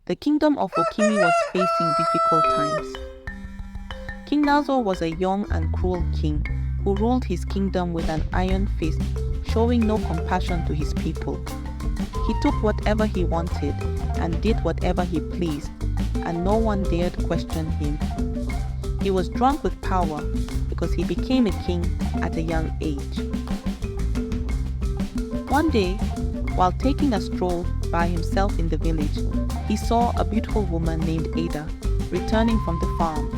the kingdom of Okimi was facing difficult times. King Nazo was a young and cruel king who ruled his kingdom with an iron fist, showing no compassion to his people. He took whatever he wanted and did whatever he pleased, and no one dared question him. He was drunk with power because he became a king at a young age. One day, while taking a stroll by himself in the village, he saw a beautiful woman named Ada returning from the farm.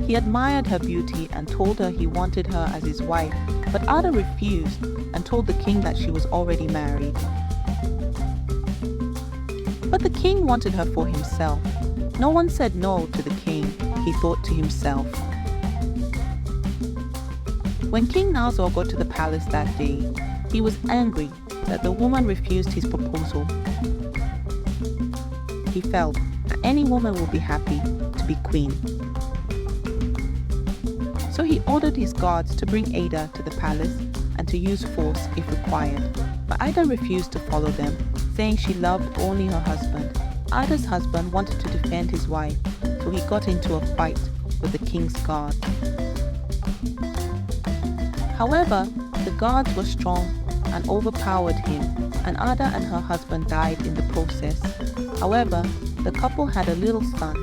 He admired her beauty and told her he wanted her as his wife, but Ada refused and told the king that she was already married. But the king wanted her for himself. No one said no to the king, he thought to himself. When King Nazo got to the palace that day, he was angry that the woman refused his proposal. He felt that any woman would be happy to be queen. So he ordered his guards to bring Ada to the palace and to use force if required. But Ada refused to follow them, saying she loved only her husband. Ada's husband wanted to defend his wife, so he got into a fight with the king's guards. However, the guards were strong and overpowered him, and Ada and her husband died in the process. However, the couple had a little son,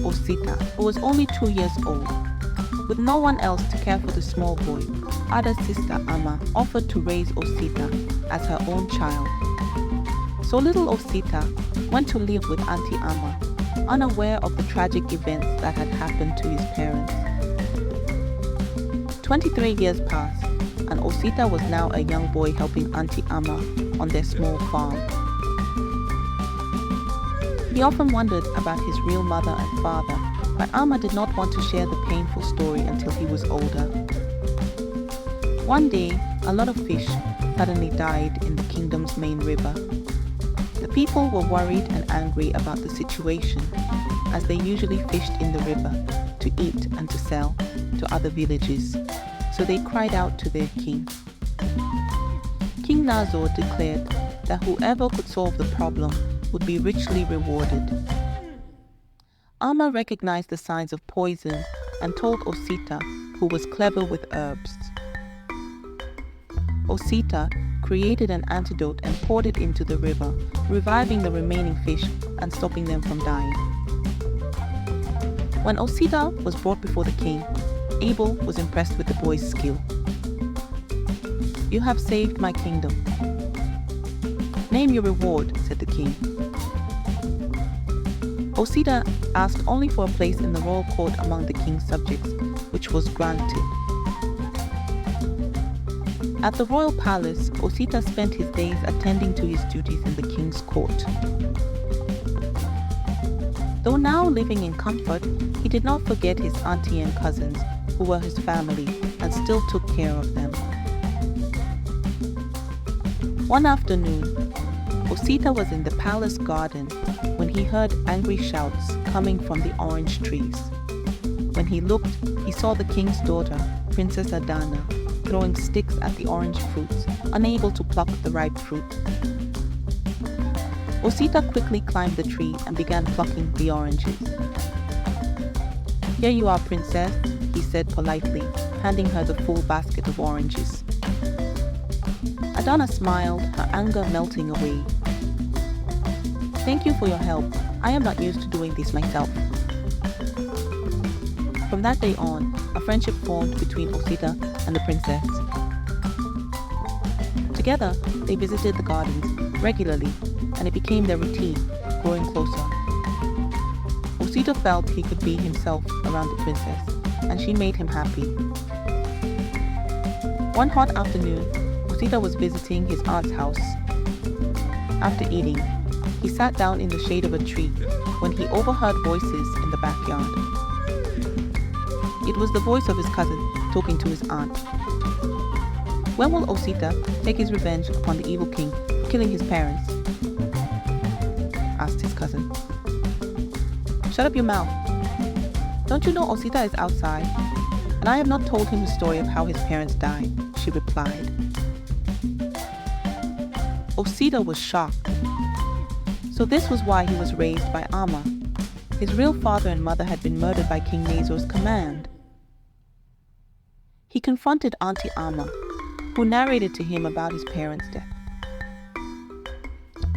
Osita, who was only 2 years old. With no one else to care for the small boy, Ada's sister Ama offered to raise Osita as her own child. So little Osita went to live with Auntie Ama, unaware of the tragic events that had happened to his parents. 23 years passed, and Osita was now a young boy helping Auntie Ama on their small farm. He often wondered about his real mother and father, but Ama did not want to share the painful story until he was older. One day, a lot of fish suddenly died in the kingdom's main river. The people were worried and angry about the situation, as they usually fished in the river to eat and to sell to other villages, so they cried out to their king. King Nazo declared that whoever could solve the problem would be richly rewarded. Ama recognized the signs of poison and told Osita, who was clever with herbs. Osita created an antidote and poured it into the river, reviving the remaining fish and stopping them from dying. When Osita was brought before the king, Abel was impressed with the boy's skill. "You have saved my kingdom. Name your reward," said the king. Osita asked only for a place in the royal court among the king's subjects, which was granted. At the royal palace, Osita spent his days attending to his duties in the king's court. Though now living in comfort, he did not forget his auntie and cousins, who were his family, and still took care of them. One afternoon, Osita was in the palace garden when he heard angry shouts coming from the orange trees. When he looked, he saw the king's daughter, Princess Adana, throwing sticks at the orange fruits, unable to pluck the ripe fruit. Osita quickly climbed the tree and began plucking the oranges. "Here you are, princess," he said politely, handing her the full basket of oranges. Adana smiled, her anger melting away. "Thank you for your help. I am not used to doing this myself." From that day on, a friendship formed between Osita and the princess. Together, they visited the gardens regularly, and it became their routine, growing closer. Osita felt he could be himself around the princess, and she made him happy. One hot afternoon, Osita was visiting his aunt's house. After eating, he sat down in the shade of a tree when he overheard voices in the backyard. It was the voice of his cousin talking to his aunt. "When will Osita take his revenge upon the evil king for killing his parents?" asked his cousin. "Shut up your mouth. Don't you know Osita is outside, and I have not told him the story of how his parents died," she replied. Osita was shocked. So this was why he was raised by Amma. His real father and mother had been murdered by King Nazor's command. He confronted Auntie Amma, who narrated to him about his parents' death.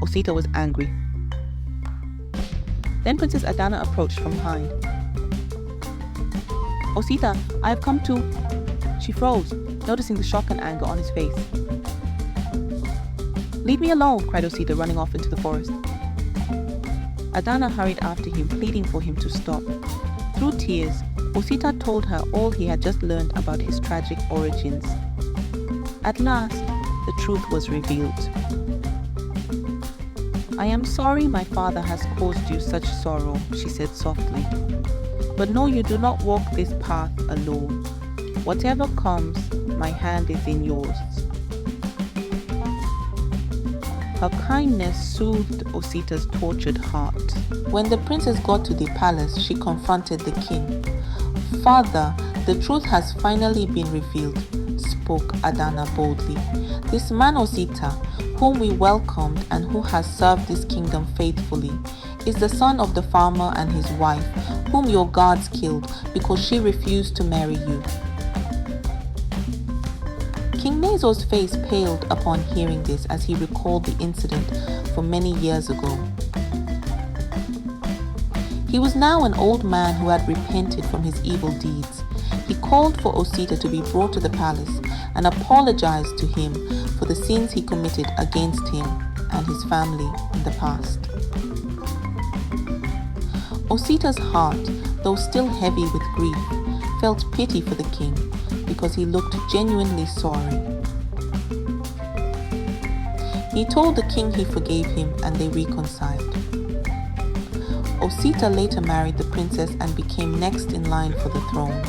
Osita was angry. Then Princess Adana approached from behind. "Osita, I have come to..." She froze, noticing the shock and anger on his face. "Leave me alone," cried Osita, running off into the forest. Adana hurried after him, pleading for him to stop. Through tears, Osita told her all he had just learned about his tragic origins. At last, the truth was revealed. "I am sorry my father has caused you such sorrow," she said softly. "But no, you do not walk this path alone. Whatever comes, my hand is in yours." Her kindness soothed Osita's tortured heart. When the princess got to the palace, she confronted the king. "Father, the truth has finally been revealed," spoke Adana boldly. "This man Osita, whom we welcomed and who has served this kingdom faithfully, is the son of the farmer and his wife, whom your guards killed because she refused to marry you." King Nazor's face paled upon hearing this as he recalled the incident from many years ago. He was now an old man who had repented from his evil deeds. He called for Osita to be brought to the palace and apologized to him for the sins he committed against him and his family in the past. Osita's heart, though still heavy with grief, felt pity for the king because he looked genuinely sorry. He told the king he forgave him and they reconciled. Osita later married the princess and became next in line for the throne.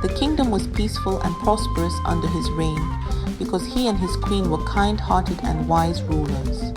The kingdom was peaceful and prosperous under his reign because he and his queen were kind-hearted and wise rulers.